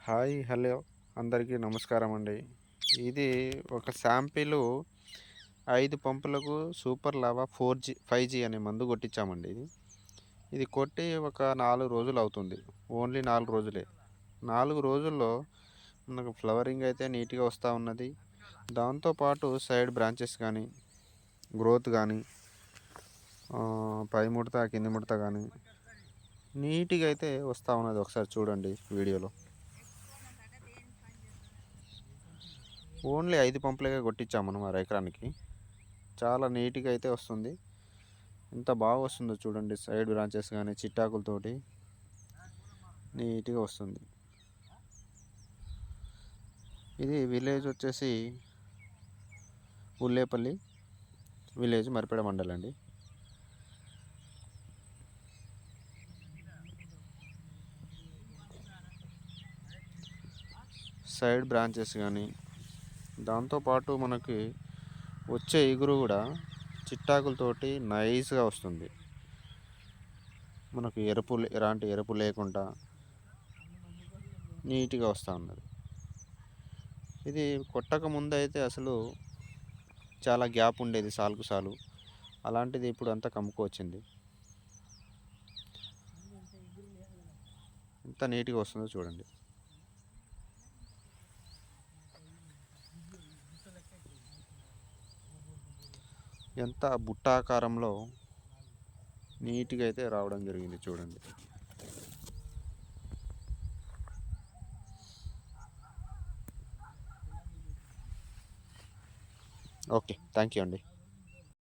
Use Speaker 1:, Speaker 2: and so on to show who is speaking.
Speaker 1: Hi hello అందరికీ నమస్కారం అండి. ఇది ఒక శాంపిలు 5 పంపులకు సూపర్ లావా 5G అనే మందు కొట్టించామండి. ఇది కొట్టి ఒక 4 రోజులు అవుతుంది. ఓన్లీ 4 రోజులే. 4 రోజుల్లో మనకు ఫ్లవరింగ్ అయితే నీట్‌గా వస్తా ఉన్నది. దాంతో పాటు సైడ్ బ్రాంచెస్ గానీ, గ్రోత్ గానీ, పై ముడత, కింది ముడత గానీ నీట్‌గా అయితే వస్తా ఉన్నది. ఒకసారి చూడండి వీడియోలో. ఓన్లీ 5 పంపులకే కొట్టించాం మనం ఎకరానికి. చాలా నీట్‌గా అయితే వస్తుంది. ఎంత బాగా వస్తుందో చూడండి. సైడ్ బ్రాంచెస్ గానీ, చిట్టాకులతోటి నీట్‌గా వస్తుంది. ఇది విలేజ్ వచ్చేసి ఉల్లేపల్లి విలేజ్, మరిపేడ మండలండి. సైడ్ బ్రాంచెస్ గానీ, దాంతోపాటు మనకి వచ్చే ఇగురు గూడా చిట్టాకులతోటి నైస్‌గా వస్తుంది. మనకు ఎలాంటి ఎరుపు లేకుండా నీట్‌గా వస్తా ఉన్నది. ఇది కొట్టక ముందయితే అసలు చాలా గ్యాప్ ఉండేది సాలుకు సాలు. అలాంటిది ఇప్పుడు అంతా కమ్ముకొచ్చింది. ఎంత నీట్‌గా వస్తుందో చూడండి. ఎంత బుట్టాకారంలో నీట్‌గా అయితే రావడం జరిగింది చూడండి. ఓకే. థ్యాంక్ యూ అండి.